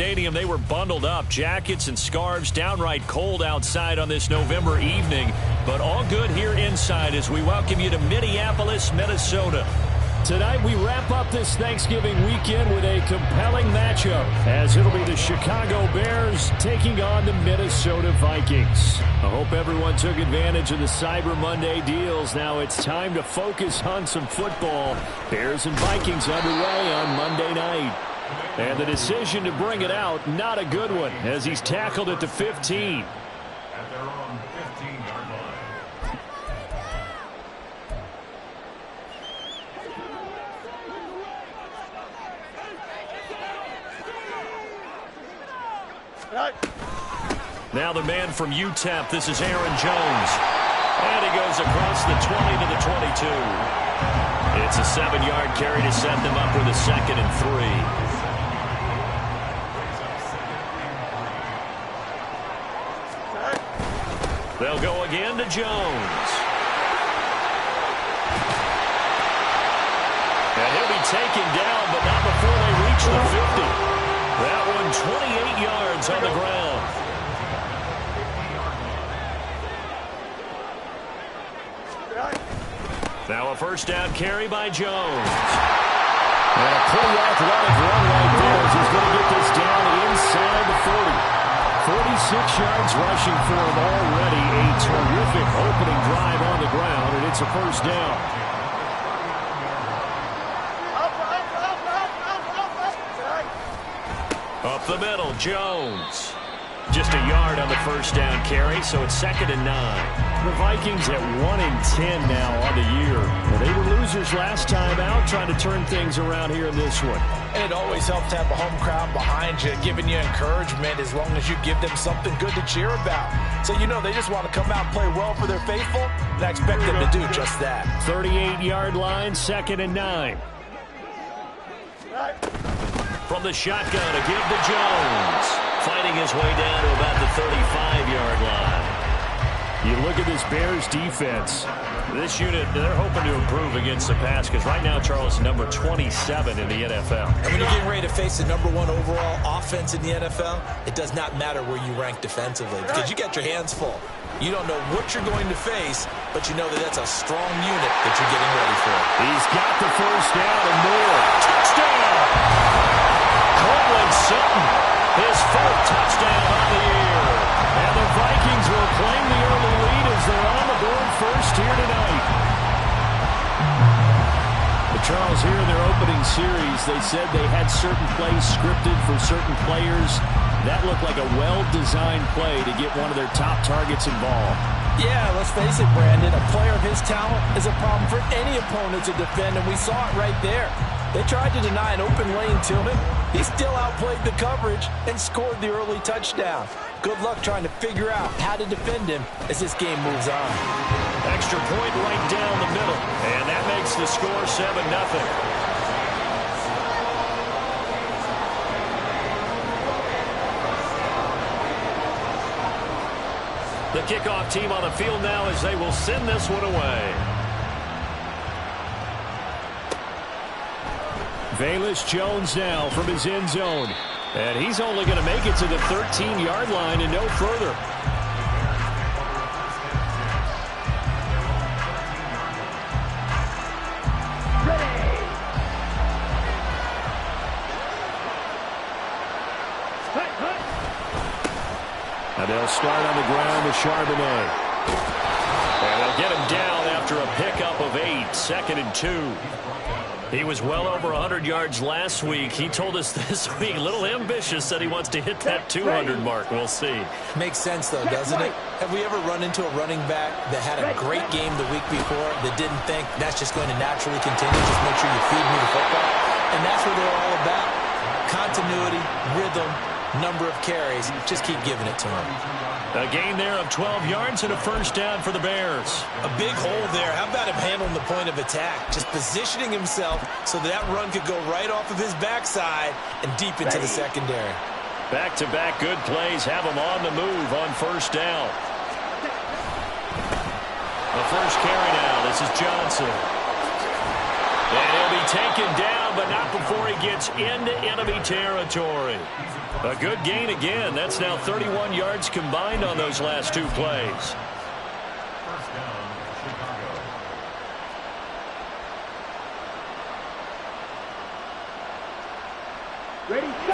stadium, they were bundled up. Jackets and scarves, downright cold outside on this November evening. But all good here inside as we welcome you to Minneapolis, Minnesota. Tonight we wrap up this Thanksgiving weekend with a compelling matchup, as it'll be the Chicago Bears taking on the Minnesota Vikings. I hope everyone took advantage of the Cyber Monday deals. Now it's time to focus on some football. Bears and Vikings underway on Monday night. And the decision to bring it out, not a good one, as he's tackled at the 15. At their own 15-yard line. Now the man from UTEP, this is Aaron Jones. And he goes across the 20 to the 22. It's a 7-yard carry to set them up with a 2nd and 3. They'll go again to Jones. And he'll be taken down, but not before they reach the 50. That one 28 yards on the ground. Now a first down carry by Jones. And a pretty athletic run right there as he's going to get this down inside the 40. 46 yards rushing for him already. A terrific opening drive on the ground, and it's a first down. Up the middle, Jones. Just a yard on the first down carry, so it's 2nd and 9. The Vikings at 1-10 now on the year. Well, they were losers last time out, trying to turn things around here in this one. And it always helps to have a home crowd behind you, giving you encouragement as long as you give them something good to cheer about. So you know they just want to come out and play well for their faithful, and I expect them to do just that. 38-yard line, 2nd and 9. From the shotgun, a give to Jones. Fighting his way down to about the 35-yard line. You look at this Bears defense. This unit, they're hoping to improve against the pass because right now, Charles, number 27 in the NFL. And when you're getting ready to face the #1 overall offense in the NFL, it does not matter where you rank defensively because you got your hands full. You don't know what you're going to face, but you know that that's a strong unit that you're getting ready for. He's got the first down and more. Touchdown! Courtland Sutton, his 4th touchdown on the year. And the Vikings will claim the early lead as they're on the board first here tonight. But Charles, here in their opening series, they said they had certain plays scripted for certain players. That looked like a well-designed play to get one of their top targets involved. Yeah, let's face it, Brandon. A player of his talent is a problem for any opponent to defend, and we saw it right there. They tried to deny an open lane to him. He still outplayed the coverage and scored the early touchdown. Good luck trying to figure out how to defend him as this game moves on. Extra point right down the middle, and that makes the score 7-0. The kickoff team on the field now as they will send this one away. Velus Jones now from his end zone. And he's only going to make it to the 13-yard line and no further. And they'll start on the ground with Charbonnet. And they'll get him down after a pickup of 8, 2nd and 2. He was well over 100 yards last week. He told us this week, a little ambitious, that he wants to hit that 200 mark. We'll see. Makes sense, though, doesn't it? Have we ever run into a running back that had a great game the week before that didn't think that's just going to naturally continue? Just make sure you feed me the football. And that's what they're all about. Continuity, rhythm, number of carries. Just keep giving it to him. A gain there of 12 yards and a first down for the Bears. A big hole there. How about him handling the point of attack? Just positioning himself so that run could go right off of his backside and deep into the secondary. Back-to-back good plays have him on the move on first down. The first carry now. This is Johnson. And he'll be taken down, but not before he gets into enemy territory. A good gain again. That's now 31 yards combined on those last two plays.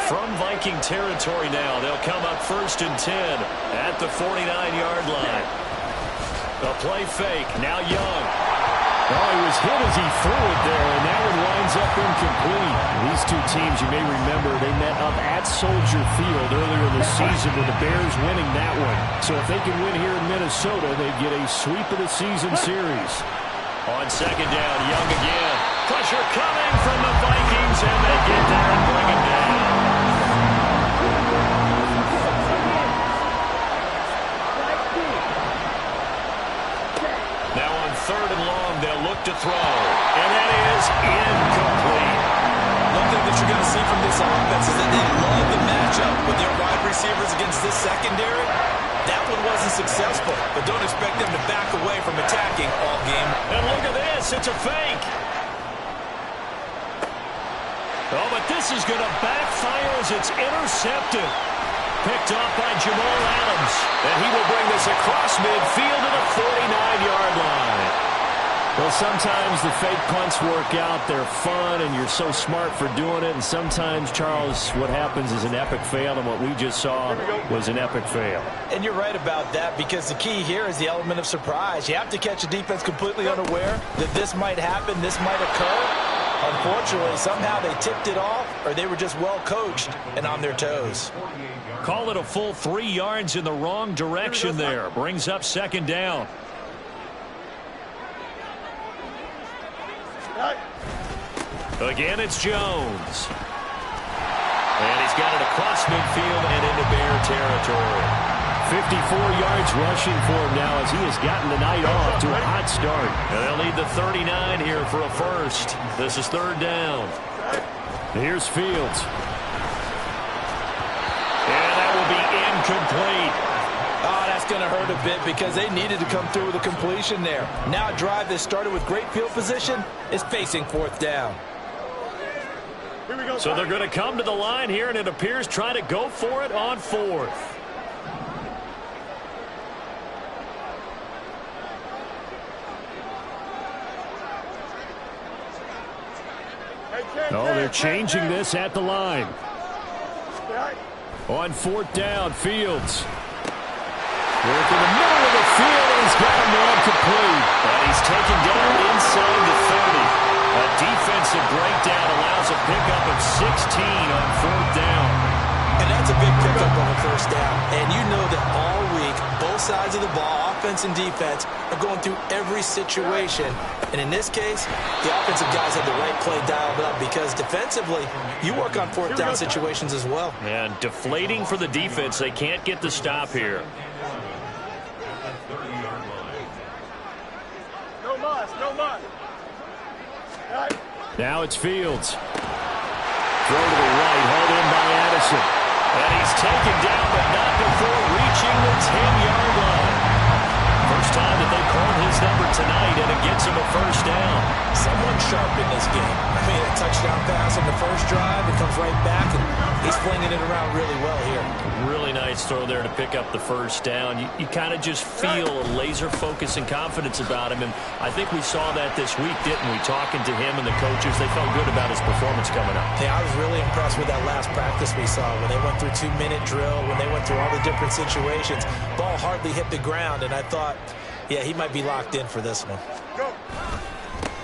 From Viking territory now, they'll come up 1st and 10 at the 49-yard line. A play fake. Now Young. Oh, he was hit as he threw it there, and that one winds up incomplete. These two teams, you may remember, they met up at Soldier Field earlier in the season with the Bears winning that one. So if they can win here in Minnesota, they get a sweep of the season series. On 2nd down, Young again. Pressure coming from the Vikings, and they get there and bring it down. Now on 3rd and long, they'll look to throw, and that is incomplete. One thing that you're going to see from this offense is that they love the matchup with their wide receivers against this secondary. That one wasn't successful, but don't expect them to back away from attacking all game. And look at this, it's a fake. Oh, but this is going to backfire as it's intercepted. Picked off by Jamal Adams. And he will bring this across midfield to the 49-yard line. Well, sometimes the fake punts work out. They're fun, and you're so smart for doing it. And sometimes, Charles, what happens is an epic fail, and what we just saw was an epic fail. And you're right about that, because the key here is the element of surprise. You have to catch a defense completely unaware that this might happen, this might occur. Unfortunately, somehow they tipped it off, or they were just well coached and on their toes. Call it a full 3 yards in the wrong direction there. Brings up 2nd down. Again, it's Jones. And he's got it across midfield and into Bear territory. 54 yards rushing for him now as he has gotten the night off to a hot start. And they'll need the 39 here for a first. This is 3rd down. Here's Fields. And that will be incomplete. Oh, that's going to hurt a bit because they needed to come through with a completion there. Now a drive that started with great field position is facing 4th down. So they're going to come to the line here, and it appears trying to go for it on 4th. Oh, they're changing this at the line. On 4th down, Fields. Work in the middle of the field, and he's got him on complete. And he's taken down inside the 30. A defensive breakdown allows a pickup of 16 on 4th down. And that's a big pickup on the 1st down. And you know that all week, both sides of the ball, offense and defense, are going through every situation. And in this case, the offensive guys had the right play dialed up, because defensively, you work on 4th down situations as well. And deflating for the defense. They can't get the stop here. Now it's Fields. Throw to the right, hauled in by Addison. And he's taken down, but not before reaching the 10-yard line. First time that they called his number tonight, and it gets him a 1st down. Someone sharp in this game. I mean, a touchdown pass on the first drive, it comes right back, and he's flinging it around really well here. Really nice throw there to pick up the 1st down. You kind of just feel a laser focus and confidence about him, and I think we saw that this week, didn't we? Talking to him and the coaches, they felt good about his performance coming up. Yeah, I was really impressed with that last practice we saw when they went through 2-minute drill, when they went through all the different situations. Ball hardly hit the ground, and I thought, yeah, he might be locked in for this one.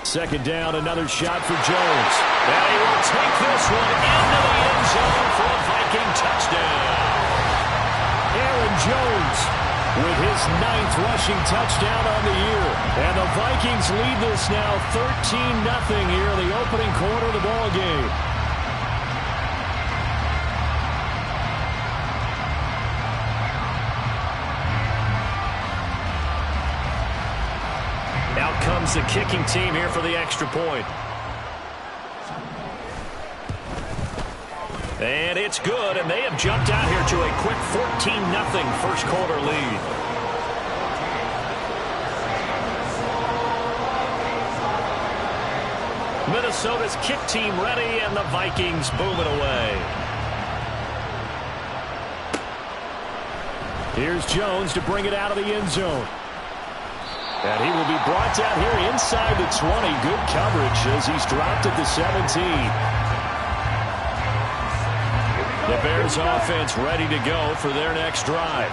2nd down, another shot for Jones. And he will take this one into the end zone for a Viking touchdown. Aaron Jones with his 9th rushing touchdown on the year. And the Vikings lead this now 13-0 here in the opening quarter of the ball game. Out comes the kicking team here for the extra point. And it's good, and they have jumped out here to a quick 14-0 first quarter lead. Minnesota's kick team ready, and the Vikings boom it away. Here's Jones to bring it out of the end zone. And he will be brought down here inside the 20. Good coverage as he's dropped at the 17. The Bears offense ready to go for their next drive.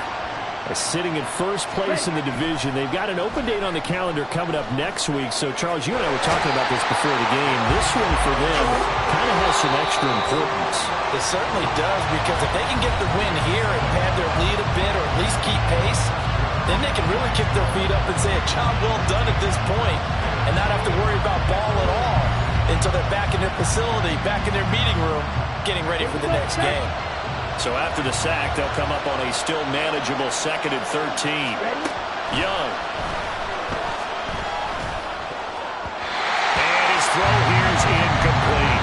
Sitting in first place in the division. They've got an open date on the calendar coming up next week. So, Charles, you and I were talking about this before the game. This one for them kind of has some extra importance. It certainly does, because if they can get the win here and pad their lead a bit or at least keep pace, then they can really kick their feet up and say a job well done at this point and not have to worry about ball at all until they're back in their facility, back in their meeting room, getting ready for the next game. So after the sack, they'll come up on a still manageable 2nd and 13. Young. And his throw here is incomplete.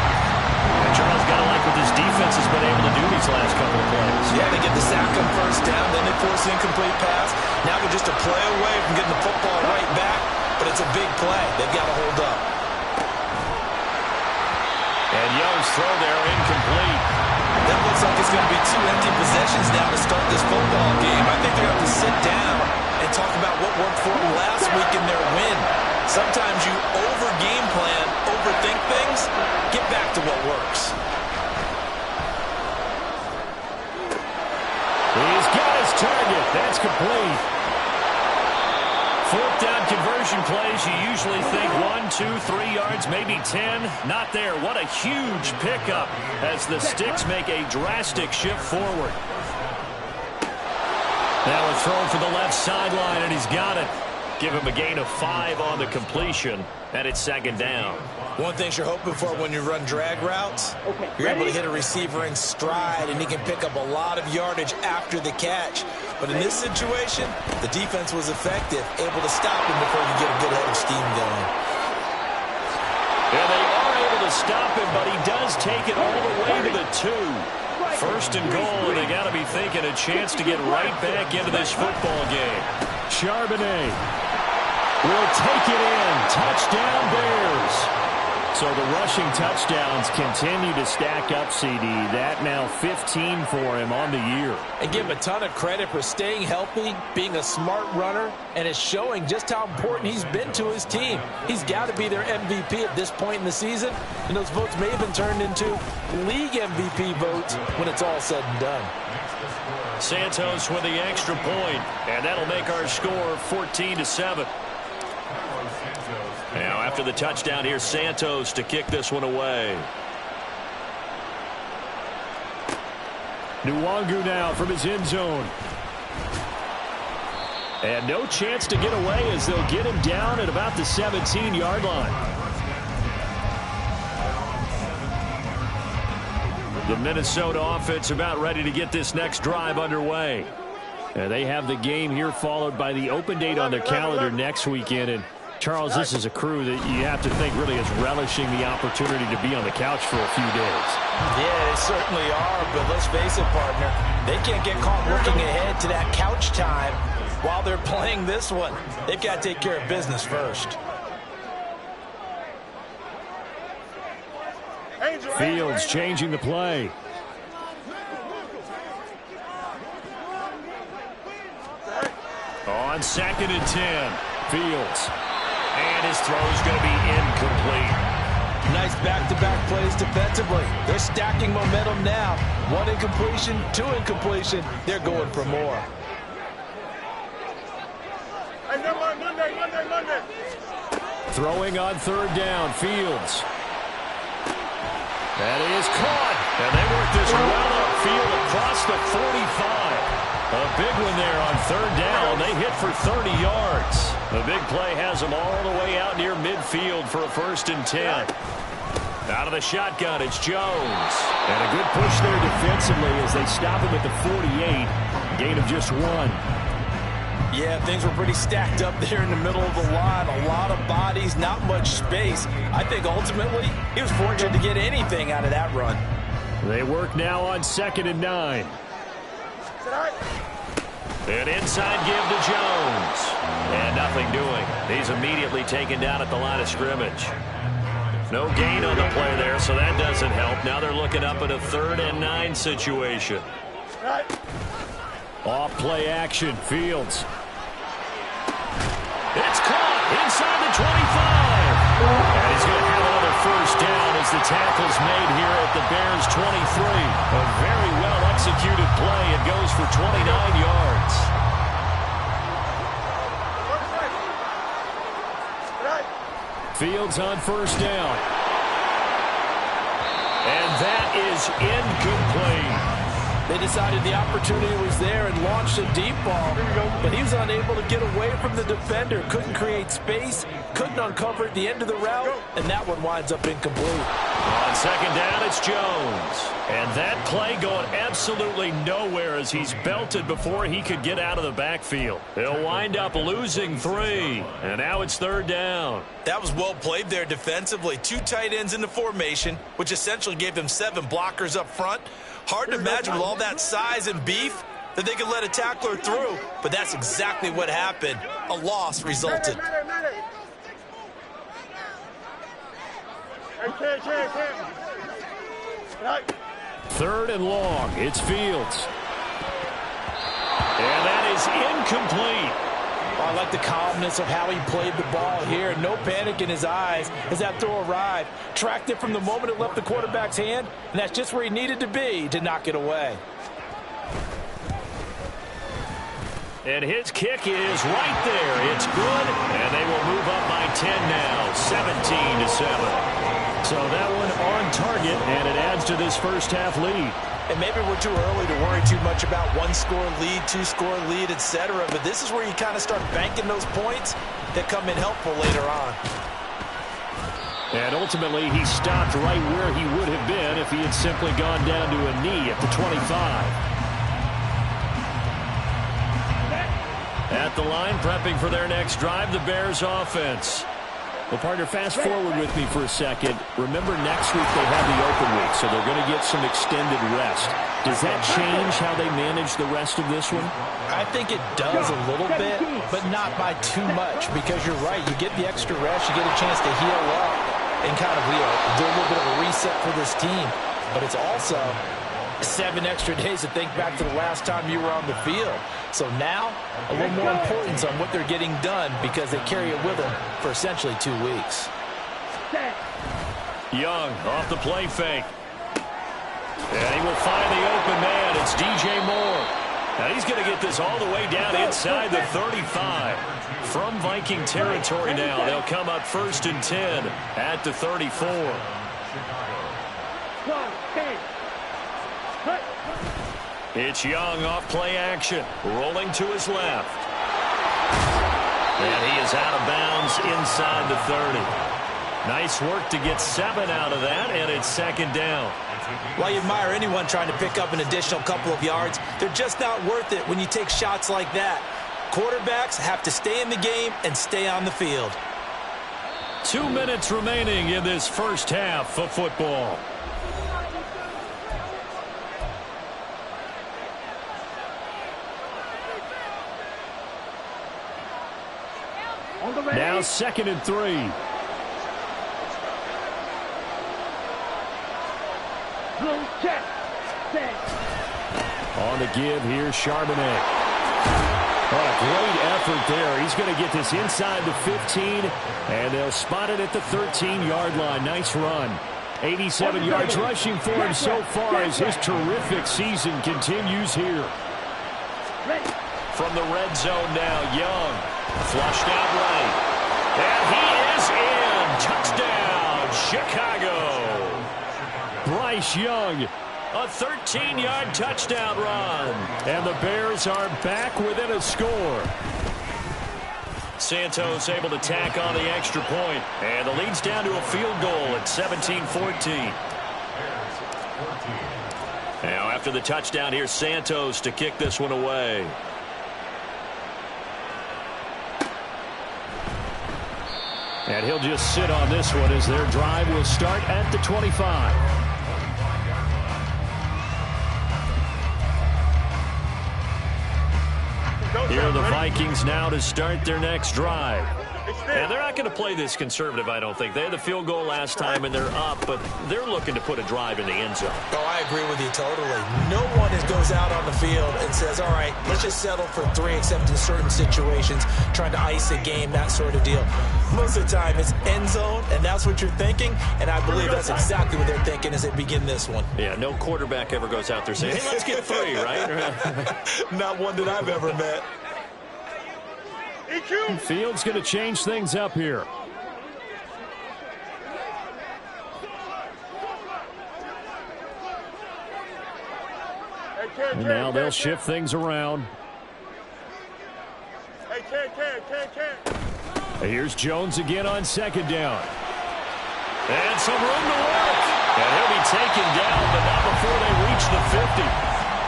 And Charles got to like what this defense has been able to do these last couple of plays. Yeah, they get the sack on first down, then they force the incomplete pass. Now they're just a play away from getting the football right back, but it's a big play. They've got to hold up. And Young's throw there incomplete. That looks like it's going to be 2 empty possessions now to start this football game. I think they're going to have to sit down and talk about what worked for them last week in their win. Sometimes you over-game plan, overthink things. Get back to what works. He's got his target. That's complete. 4th down conversion plays, you usually think 1, 2, 3 yards, maybe 10. Not there. What a huge pickup as the Sticks make a drastic shift forward. Now a throw for the left sideline, and he's got it. Give him a gain of 5 on the completion, and it's 2nd down. One thing you're hoping for when you run drag routes, you're able to hit a receiver in stride, and he can pick up a lot of yardage after the catch. But in this situation, the defense was effective, able to stop him before you get a good head of steam going. Yeah, they are able to stop him, but he does take it all the way to the 2. 1st and goal, and they got to be thinking a chance to get right back into this football game. Charbonnet will take it in. Touchdown, Bears. So the rushing touchdowns continue to stack up, CD. That now 15 for him on the year. And give him a ton of credit for staying healthy, being a smart runner, and it's showing just how important he's been to his team. He's got to be their MVP at this point in the season, and those votes may have been turned into league MVP votes when it's all said and done. Santos with the extra point, and that'll make our score 14-7. Now, after the touchdown, here's Santos to kick this one away. Nwangu now from his end zone. And no chance to get away as they'll get him down at about the 17-yard line. The Minnesota offense about ready to get this next drive underway. And they have the game here followed by the open date on their calendar next weekend. And Charles, this is a crew that you have to think really is relishing the opportunity to be on the couch for a few days. Yeah, they certainly are, but let's face it, partner. They can't get caught looking ahead to that couch time while they're playing this one. They've got to take care of business first. Fields changing the play. On 2nd and 10, Fields. And his throw is going to be incomplete. Nice back-to-back plays defensively. They're stacking momentum now. 1 incompletion, 2 incompletion. They're going for more. Monday. Throwing on 3rd down, Fields. That is caught. And they work this well upfield across the 45. A big one there on 3rd down. They hit for 30 yards. The big play has them all the way out near midfield for a 1st and 10. Out of the shotgun, it's Jones. And a good push there defensively as they stop him at the 48. Gain of just 1. Yeah, things were pretty stacked up there in the middle of the line. A lot of bodies, not much space. I think ultimately he was fortunate to get anything out of that run. They work now on 2nd and 9. An inside give to Jones. And nothing doing. He's immediately taken down at the line of scrimmage. No gain on the play there, so that doesn't help. Now they're looking up at a 3rd and 9 situation. Off play action, Fields. It's caught inside the 25. And he's going to have another first down as the tackle's made here at the Bears' 23. A very well-executed play. It goes for 29 yards. Fields on first down. And that is incomplete. They decided the opportunity was there and launched a deep ball, but he was unable to get away from the defender. Couldn't create space, couldn't uncover at the end of the route, and that one winds up incomplete. On second down, it's Jones. And that play going absolutely nowhere as he's belted before he could get out of the backfield. He'll wind up losing 3, and now it's 3rd down. That was well played there defensively. 2 tight ends in the formation, which essentially gave them 7 blockers up front. Hard to imagine with all that size and beef that they could let a tackler through, but that's exactly what happened. A loss resulted. 3rd and long. It's Fields. And that is incomplete. I like the calmness of how he played the ball here. No panic in his eyes as that throw arrived. Tracked it from the moment it left the quarterback's hand, and that's just where he needed to be to knock it away. And his kick is right there. It's good, and they will move up by 10 now, 17-7. So that one on target, and it adds to this first half lead. And maybe we're too early to worry too much about 1-score lead, 2-score lead, etc. But this is where you kind of start banking those points that come in helpful later on. And ultimately, he stopped right where he would have been if he had simply gone down to a knee at the 25. At the line, prepping for their next drive, the Bears offense. Well, partner, fast forward with me for a second. Remember, next week they have the open week, so they're going to get some extended rest. Does that change how they manage the rest of this one? I think it does a little bit, but not by too much, because you're right. You get the extra rest, you get a chance to heal up and kind of do a little bit of a reset for this team. But it's also 7 extra days to think back to the last time you were on the field. So now, a little more importance on what they're getting done because they carry it with them for essentially 2 weeks. Young off the play fake. And he will find the open man. It's DJ Moore. Now he's going to get this all the way down inside the 35. From Viking territory now, they'll come up 1st and 10 at the 34. It's Young off play action, rolling to his left. And he is out of bounds inside the 30. Nice work to get 7 out of that, and it's 2nd down. While you admire anyone trying to pick up an additional couple of yards, they're just not worth it when you take shots like that. Quarterbacks have to stay in the game and stay on the field. 2 minutes remaining in this first half of football. Now 2nd and 3. On the give here, Charbonnet. Oh, a great effort there. He's going to get this inside the 15, and they'll spot it at the 13-yard line. Nice run. 87 yards rushing for him so far as his terrific season continues here. From the red zone now, Young. Flushed out right. And he is in. Touchdown, Chicago. Bryce Young. A 13-yard touchdown run. And the Bears are back within a score. Santos able to tack on the extra point. And the lead's down to a field goal at 17-14. Now after the touchdown, here's Santos to kick this one away. And he'll just sit on this one as their drive will start at the 25. Here are the Vikings now to start their next drive. And they're not going to play this conservative, I don't think. They had the field goal last time, and they're up, but they're looking to put a drive in the end zone. Oh, I agree with you totally. No one goes out on the field and says, all right, let's just settle for 3, except in certain situations, trying to ice a game, that sort of deal. Most of the time, it's end zone, and that's what you're thinking, and I believe that's exactly what they're thinking as they begin this one. Yeah, no quarterback ever goes out there saying, hey, let's get 3, right? Not one that I've ever met. Fields going to change things up here. And now they'll shift things around. Here's Jones again on second down. And some room to work. And he'll be taken down, but not before they reach the 50.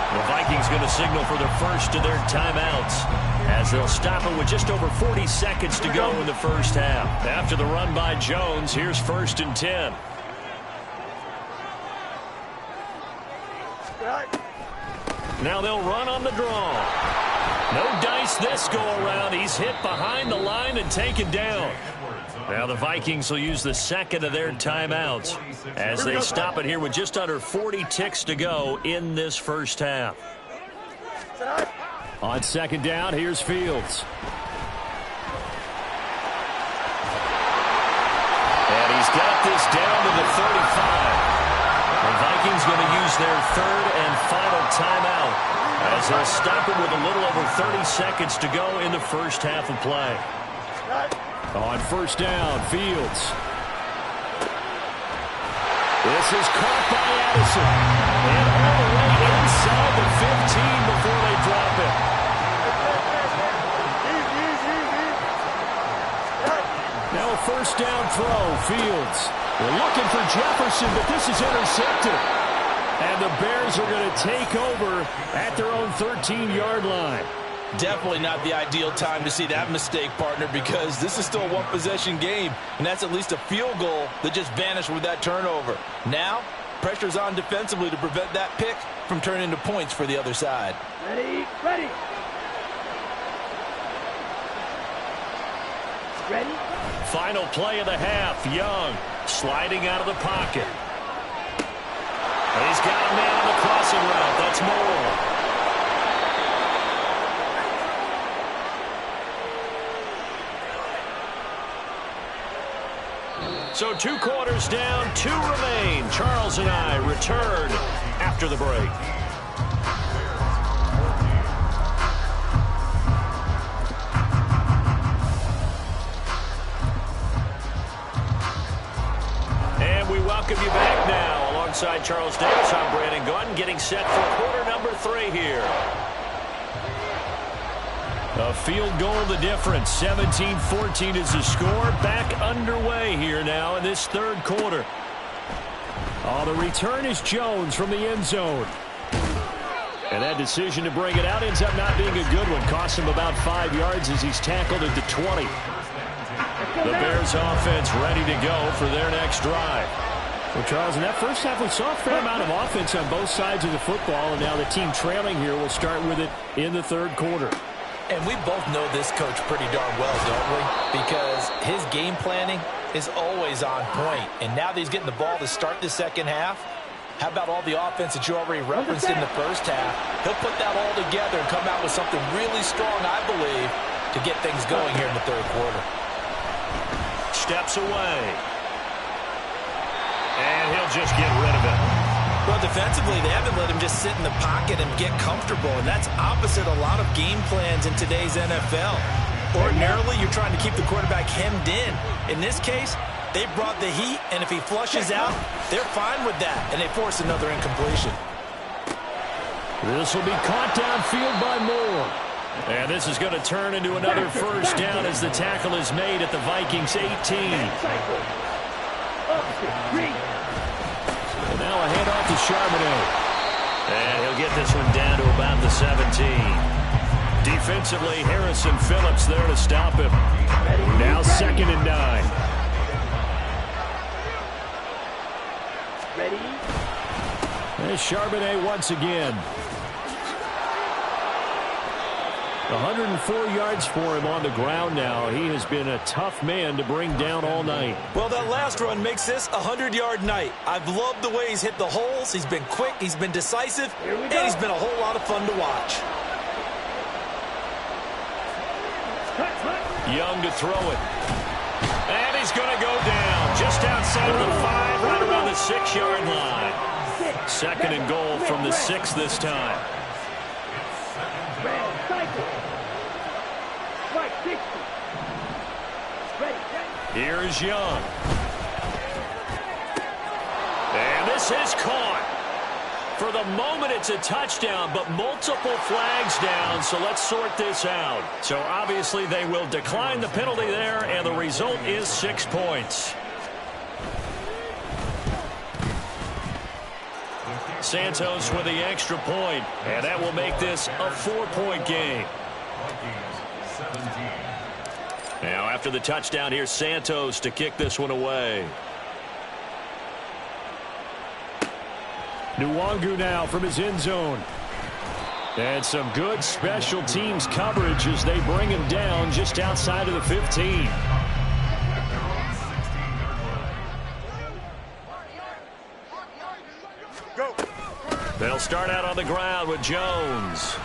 The Vikings going to signal for their first of their timeouts as they'll stop it with just over 40 seconds to go in the first half. After the run by Jones, here's 1st and 10. Now they'll run on the draw. No dice this go around. He's hit behind the line and taken down. Now the Vikings will use the second of their timeouts as they stop it here with just under 40 ticks to go in this first half. On second down, here's Fields. And he's got this down to the 35. The Vikings going to use their third and final timeout as they'll stop it with a little over 30 seconds to go in the first half of play. On first down, Fields. This is caught by Addison. And all the way inside the 15 before they drop it. Now a first down throw, Fields. They're looking for Jefferson, but this is intercepted. And the Bears are going to take over at their own 13-yard line. Definitely not the ideal time to see that mistake, partner, because this is still a one-possession game, and that's at least a field goal that just vanished with that turnover. Now, pressure's on defensively to prevent that pick from turning into points for the other side. Ready. Final play of the half. Young sliding out of the pocket. He's got a man on the crossing route. That's Moore. So 2 quarters down, 2 remain. Charles and I return after the break. And we welcome you back now. Alongside Charles Davis, I'm Brandon Gunn, getting set for quarter number 3 here. A field goal the difference. 17-14 is the score. Back underway here now in this third quarter. Oh, the return is Jones from the end zone. And that decision to bring it out ends up not being a good one. Costs him about 5 yards as he's tackled at the 20. The Bears offense ready to go for their next drive. Well, Charles, in that first half, we saw a fair amount of offense on both sides of the football, and now the team trailing here will start with it in the third quarter. And we both know this coach pretty darn well, don't we? Because his game planning is always on point. And now that he's getting the ball to start the second half, how about all the offense that you already referenced in the first half? He'll put that all together and come out with something really strong, I believe, to get things going here in the third quarter. Steps away. And he'll just get rid of it. Well, defensively, they haven't let him just sit in the pocket and get comfortable, and that's opposite a lot of game plans in today's NFL. Ordinarily, you're trying to keep the quarterback hemmed in. In this case, they brought the heat, and if he flushes out, they're fine with that, and they force another incompletion. This will be caught downfield by Moore. And this is going to turn into another first down as the tackle is made at the Vikings 18. And now a handoff to Charbonnet. And he'll get this one down to about the 17. Defensively, Harrison Phillips there to stop him. Now 2nd and 9. Ready? There's Charbonnet once again. 104 yards for him on the ground now. He has been a tough man to bring down all night. Well, that last run makes this a 100-yard night. I've loved the way he's hit the holes. He's been quick, he's been decisive, and he's been a whole lot of fun to watch. Young to throw it. And he's going to go down just outside of the 5, right around the 6-yard line. 2nd and goal from the 6 this time. Here's Young. And this is caught. For the moment, it's a touchdown, but multiple flags down, so let's sort this out. So obviously they will decline the penalty there, and the result is 6 points. Santos with the extra point, and that will make this a 4-point game. Now after the touchdown, here's Santos to kick this one away. Nwangu now from his end zone. And some good special teams coverage as they bring him down just outside of the 15. They'll start out on the ground with Jones.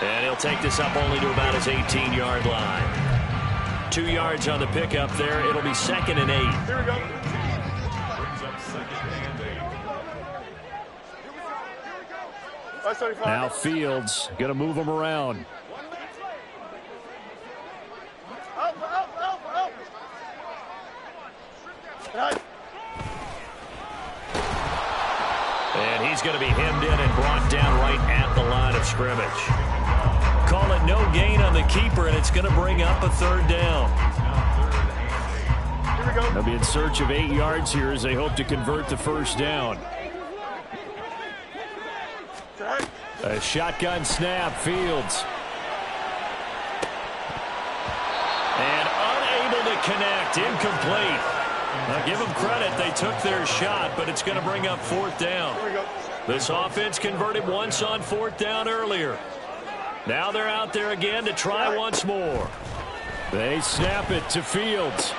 And he'll take this up only to about his 18-yard line. 2 yards on the pickup there. It'll be 2nd and 8. Here we go. Brings up 2nd and 8. Now Fields going to move him around. And he's going to be hemmed in and brought down right at the line of scrimmage. Call it no gain on the keeper, and it's going to bring up a 3rd down. They'll be in search of 8 yards here as they hope to convert the 1st down. A shotgun snap, Fields. And unable to connect, incomplete. Now give them credit, they took their shot, but it's going to bring up 4th down. This offense converted once on 4th down earlier. Now they're out there again to try once more. They snap it to Fields.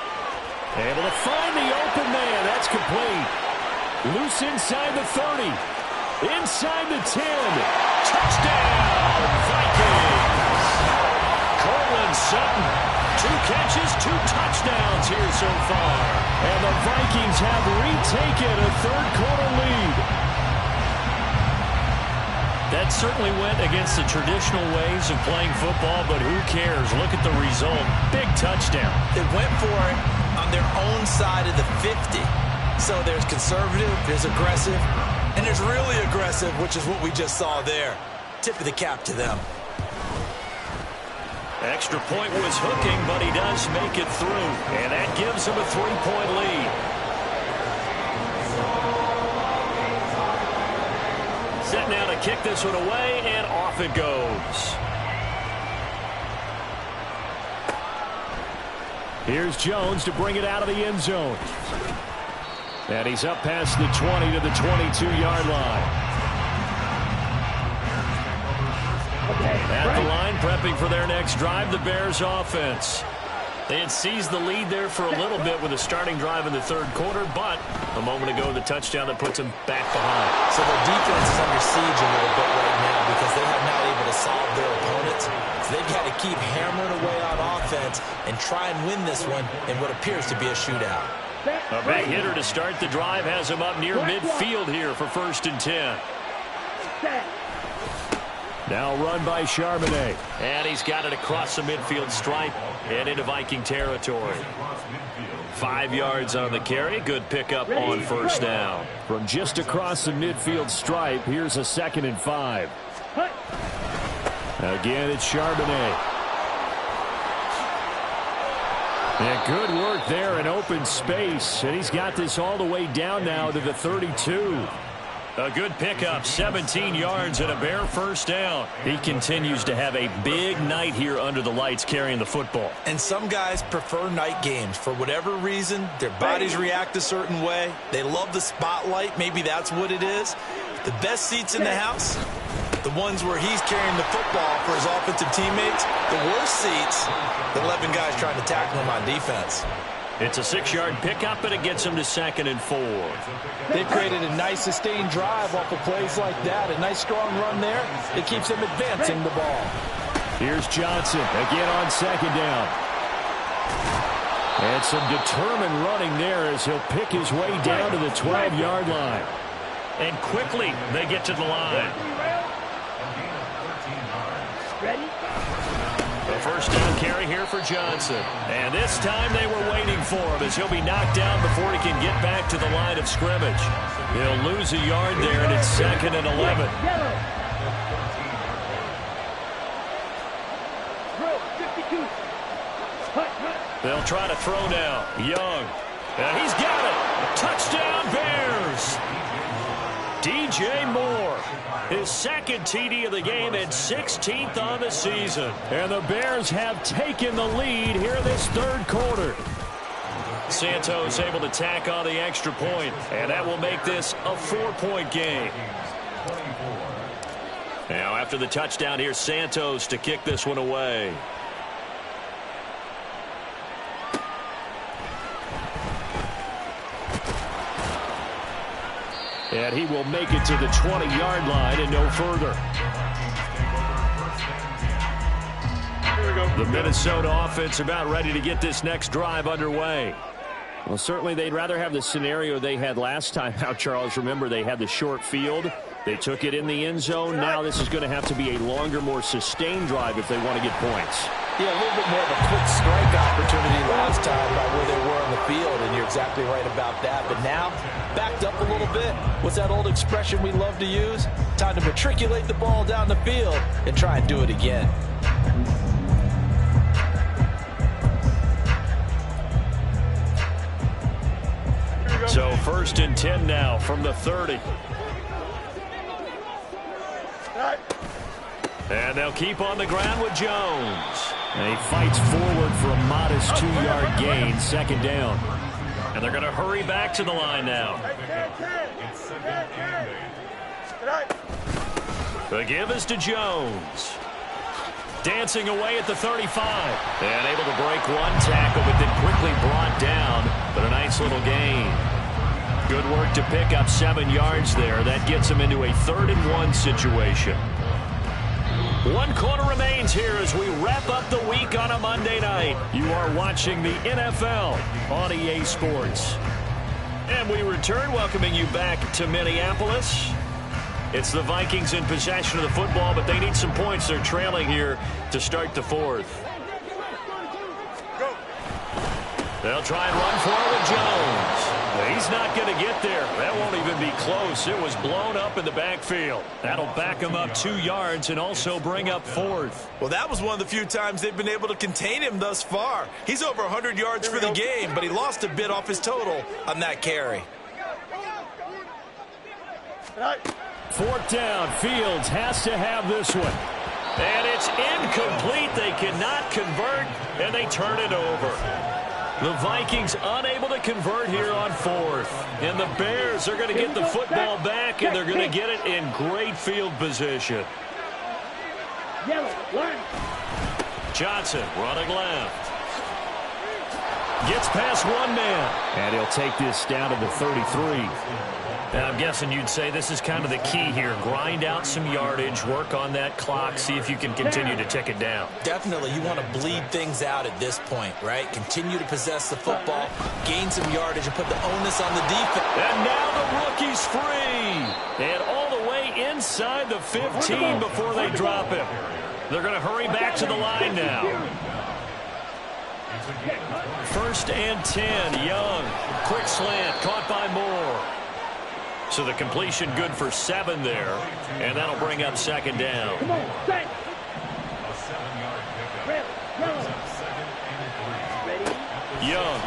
Able to find the open man. That's complete. Loose inside the 30. Inside the 10. Touchdown, Vikings. Cortland Sutton. 2 catches, 2 touchdowns here so far. And the Vikings have retaken a 3rd-quarter lead. That certainly went against the traditional ways of playing football, but who cares? Look at the result. Big touchdown. They went for it on their own side of the 50. So there's conservative, there's aggressive, and there's really aggressive, which is what we just saw there. Tip of the cap to them. Extra point was hooking, but he does make it through. And that gives him a 3-point lead. Set now to kick this one away, and off it goes. Here's Jones to bring it out of the end zone. And he's up past the 20 to the 22-yard line. At the line, prepping for their next drive, the Bears offense. They had seized the lead there for a little bit with a starting drive in the 3rd quarter, but a moment ago, the touchdown that puts them back behind. So their defense is under siege a little bit right now because they have not able to solve their opponents. So they've got to keep hammering away on offense and try and win this one in what appears to be a shootout. A big hitter to start the drive has him up near midfield here for 1st and 10. Now run by Charbonnet. And he's got it across the midfield stripe and into Viking territory. 5 yards on the carry. Good pickup on 1st down. From just across the midfield stripe, here's a 2nd and 5. Again, it's Charbonnet. And good work there in open space. And he's got this all the way down now to the 32. A good pickup, 17 yards and a Bear 1st down. He continues to have a big night here under the lights carrying the football. And some guys prefer night games. For whatever reason, their bodies react a certain way. They love the spotlight. Maybe that's what it is. The best seats in the house, the ones where he's carrying the football for his offensive teammates. The worst seats, the 11 guys trying to tackle him on defense. It's a 6-yard pickup, and it gets him to 2nd and 4. They've created a nice sustained drive off of plays like that. A nice strong run there. It keeps them advancing the ball. Here's Johnson again on 2nd down. And some determined running there as he'll pick his way down to the 12-yard line. And quickly they get to the line. The first down carry here for Johnson. And this time they were waiting for him as he'll be knocked down before he can get back to the line of scrimmage. He'll lose a yard there, and it's 2nd and 11. They'll try to throw now. Young. And he's got it. Touchdown, Bears. DJ Moore, his 2nd TD of the game and 16th on the season. And the Bears have taken the lead here in this 3rd quarter. Santos able to tack on the extra point, and that will make this a 4-point game. Now after the touchdown, here's Santos to kick this one away. And he will make it to the 20-yard line and no further. The Minnesota offense about ready to get this next drive underway. Well, certainly they'd rather have the scenario they had last time out, Charles. Remember, they had the short field. They took it in the end zone. Now this is going to have to be a longer, more sustained drive if they want to get points. Yeah, a little bit more of a quick strike opportunity last time by where they were on the field, and you're exactly right about that. But now, backed up a little bit. What's that old expression we love to use? Time to matriculate the ball down the field and try and do it again. So 1st and 10 now from the 30. And they'll keep on the ground with Jones. And he fights forward for a modest 2-yard gain, 2nd down. And they're going to hurry back to the line now. The give is to Jones. Dancing away at the 35. And able to break one tackle, but then quickly brought down. But a nice little gain. Good work to pick up 7 yards there. That gets him into a 3rd and 1 situation. 1 quarter remains here as we wrap up the week on a Monday night. You are watching the NFL on EA Sports. And we return, welcoming you back to Minneapolis. It's the Vikings in possession of the football, but they need some points. They're trailing here to start the 4th. They'll try and run for it with Jones. He's not going to get there. That won't even be close. It was blown up in the backfield. That'll back him up 2 yards and also bring up 4th. Well, that was one of the few times they've been able to contain him thus far. He's over 100 yards for the game, but he lost a bit off his total on that carry. 4th down. Fields has to have this one. And it's incomplete. They cannot convert, and they turn it over. The Vikings unable to convert here on 4th. And the Bears are going to get the football back, and they're going to get it in great field position. Johnson running left. Gets past one man. And he'll take this down to the 33. And I'm guessing you'd say this is kind of the key here. Grind out some yardage, work on that clock, see if you can continue to tick it down. Definitely, you want to bleed things out at this point, right? Continue to possess the football, gain some yardage, and put the onus on the defense. And now the rookie's free. And all the way inside the 15 before they drop him. They're going to hurry back to the line now. 1st and 10, Young. Quick slant, caught by Moore. So the completion good for 7 there, and that'll bring up 2nd down. Come on, set. Young.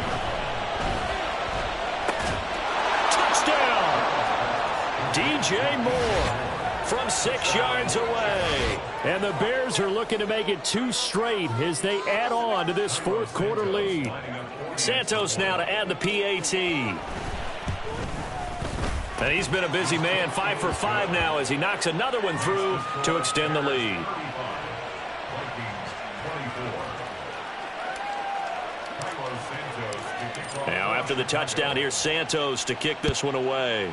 Touchdown! DJ Moore from 6 yards away. And the Bears are looking to make it 2 straight as they add on to this 4th quarter lead. Santos now to add the PAT. And he's been a busy man, 5 for 5 now as he knocks another one through to extend the lead. Now after the touchdown, here's Santos to kick this one away.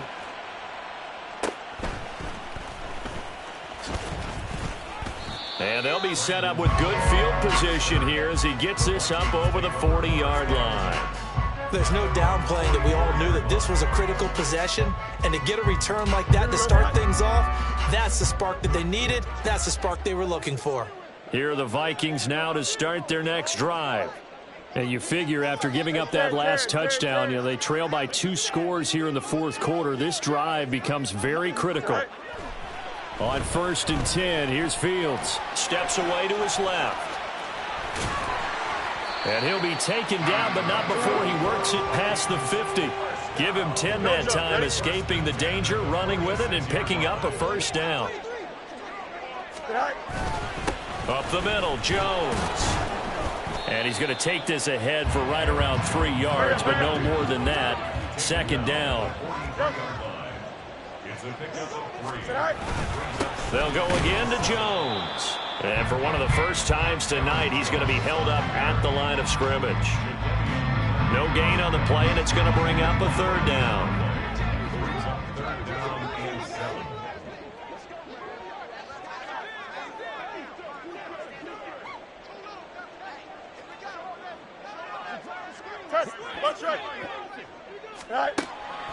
And they'll be set up with good field position here as he gets this up over the 40-yard line. There's no downplaying that we all knew that this was a critical possession, and to get a return like that to start things off, that's the spark that they needed. That's the spark they were looking for. Here are the Vikings now to start their next drive. And you figure after giving up that last touchdown, they trail by 2 scores here in the fourth quarter. This drive becomes very critical. On 1st and 10, here's Fields. Steps away to his left. And he'll be taken down, but not before he works it past the 50. Give him 10 that time, escaping the danger, running with it, and picking up a first down. Up the middle, Jones. And he's going to take this ahead for right around 3 yards, but no more than that. 2nd down. They'll go again to Jones. And for one of the first times tonight, he's going to be held up at the line of scrimmage. No gain on the play, and it's going to bring up a 3rd down.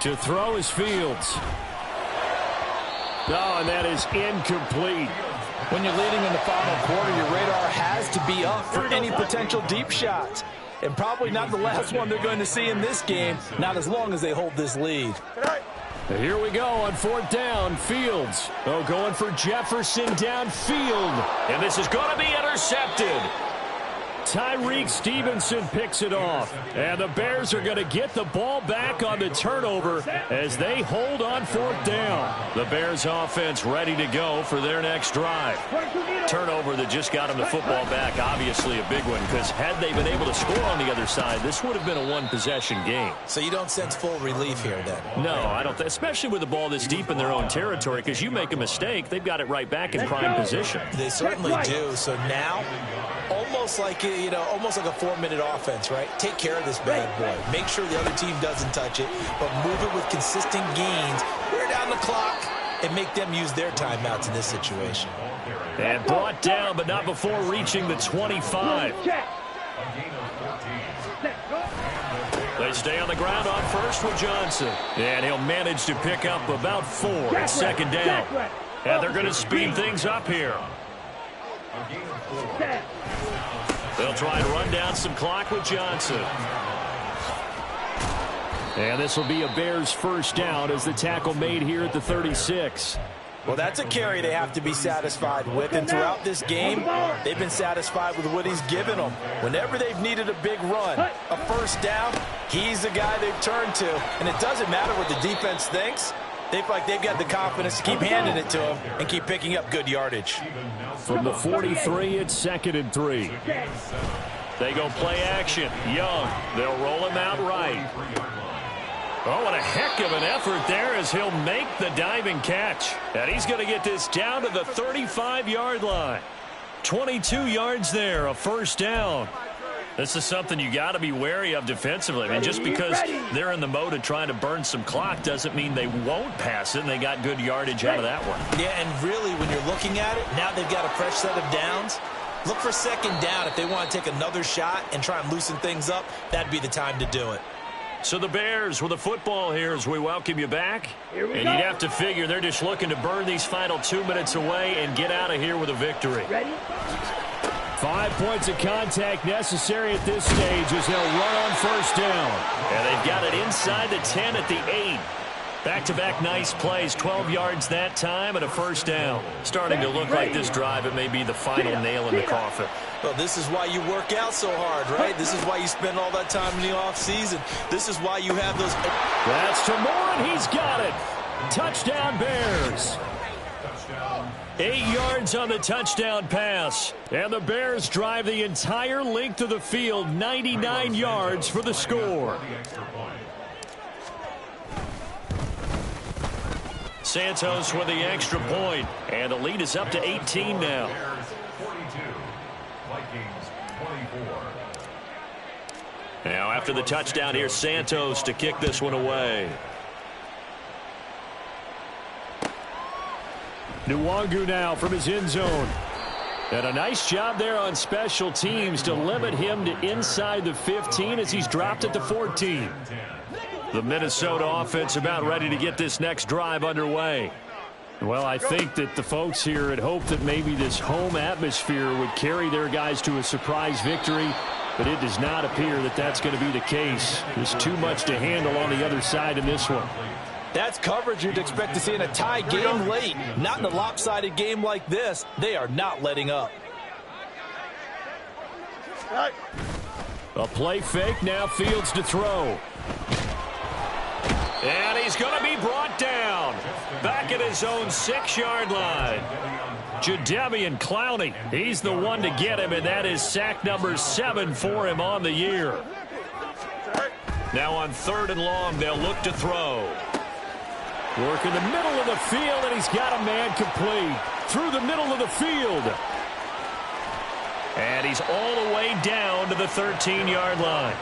To throw is Fields. Oh, and that is incomplete. When you're leading in the final quarter, your radar has to be up for any potential deep shots. And probably not the last one they're going to see in this game, not as long as they hold this lead. Here we go on 4th down. Fields. Oh, going for Jefferson downfield. And this is going to be intercepted. Tyreek Stevenson picks it off. And the Bears are going to get the ball back on the turnover as they hold on 4th down. The Bears offense ready to go for their next drive. Turnover that just got them the football back, obviously a big one, because had they been able to score on the other side, this would have been a one-possession game. So you don't sense full relief here then? No, I don't, especially with the ball this deep in their own territory, because you make a mistake, they've got it right back in prime position. They certainly do. So now, almost like a 4-minute offense, right? Take care of this bad boy. Make sure the other team doesn't touch it, but move it with consistent gains. Wear down the clock and make them use their timeouts in this situation. And brought down, but not before reaching the 25. They stay on the ground on first with Johnson. And he'll manage to pick up about 4. It's 2nd down. And they're going to speed things up here. They'll try and run down some clock with Johnson. And this will be a Bears first down as the tackle made here at the 36. Well, that's a carry they have to be satisfied with. And throughout this game, they've been satisfied with what he's given them. Whenever they've needed a big run, a first down, he's the guy they've turned to. And it doesn't matter what the defense thinks. They feel like they've got the confidence to keep handing it to him and keep picking up good yardage. From the 43, it's 2nd and 3. They go play action. Young. They'll roll him out right. Oh, what a heck of an effort there as he'll make the diving catch. And he's going to get this down to the 35-yard line. 22 yards there, a first down. This is something you got to be wary of defensively. I mean, just because they're in the mode of trying to burn some clock doesn't mean they won't pass it, and they got good yardage out of that one. Yeah, and really, when you're looking at it, now they've got a fresh set of downs. Look for 2nd down. If they want to take another shot and try and loosen things up, that'd be the time to do it. So the Bears with the football here as we welcome you back. And you'd have to figure they're just looking to burn these final 2 minutes away and get out of here with a victory. 5 points of contact necessary at this stage as they'll run on first down. And they've got it inside the 10 at the 8. Back-to-back nice plays, 12 yards that time and a first down. Starting to look like this drive, it may be the final nail in the coffin. Well, this is why you work out so hard, right? This is why you spend all that time in the offseason. This is why you have those... That's to Moore, and he's got it. Touchdown, Bears. 8 yards on the touchdown pass. And the Bears drive the entire length of the field, 99 yards for the score. Santos with the extra point, and the lead is up to 18 now. Bears 42, Vikings 24. Now after the touchdown, here's Santos to kick this one away. Nwangu now from his end zone. And a nice job there on special teams to limit him to inside the 15 as he's dropped at the 14. The Minnesota offense about ready to get this next drive underway. Well, I think that the folks here had hoped that maybe this home atmosphere would carry their guys to a surprise victory, but it does not appear that that's going to be the case. There's too much to handle on the other side in this one. That's coverage you'd expect to see in a tie game late. Not in a lopsided game like this. They are not letting up. A play fake, now Fields to throw. And he's going to be brought down. Back at his own 6-yard line. Jadeveon Clowney, he's the one to get him, and that is sack number 7 for him on the year. Now on 3rd and long, they'll look to throw. Work in the middle of the field, and he's got a man complete. Through the middle of the field. And he's all the way down to the 13-yard line.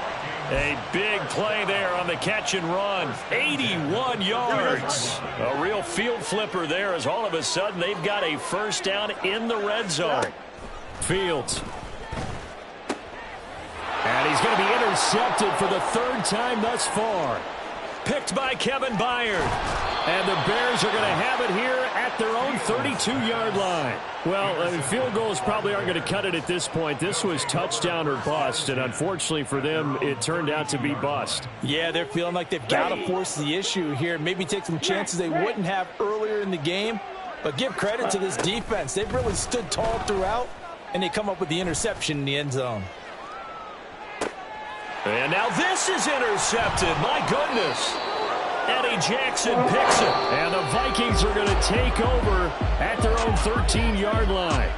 A big play there on the catch and run. 81 yards. A real field flipper there as all of a sudden they've got a first down in the red zone. Fields. And he's going to be intercepted for the 3rd time thus far. Picked by Kevin Byard. And the Bears are going to have it here at their own 32-yard line. Well, field goals probably aren't going to cut it at this point. This was touchdown or bust, and unfortunately for them, it turned out to be bust. Yeah, they're feeling like they've got to force the issue here. Maybe take some chances they wouldn't have earlier in the game. But give credit to this defense. They've really stood tall throughout, and they come up with the interception in the end zone. And now this is intercepted. My goodness. Eddie Jackson picks it. And the Vikings are going to take over at their own 13-yard line.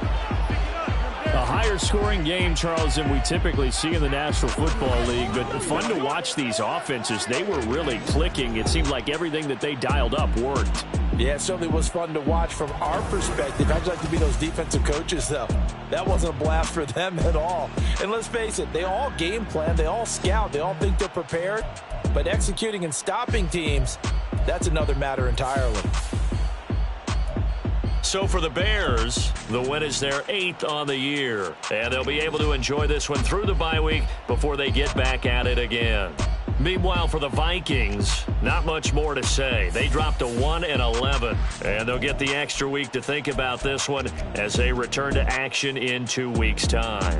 A higher scoring game, Charles, than we typically see in the National Football League. But fun to watch these offenses. They were really clicking. It seemed like everything that they dialed up worked. Yeah, it certainly was fun to watch from our perspective. I'd like to be those defensive coaches, though. That wasn't a blast for them at all. And let's face it, they all game plan, they all scout, they all think they're prepared. But executing and stopping teams, that's another matter entirely. So for the Bears, the win is their 8th on the year. And they'll be able to enjoy this one through the bye week before they get back at it again. Meanwhile, for the Vikings, not much more to say. They dropped to 1-11, and they'll get the extra week to think about this one as they return to action in 2 weeks' time.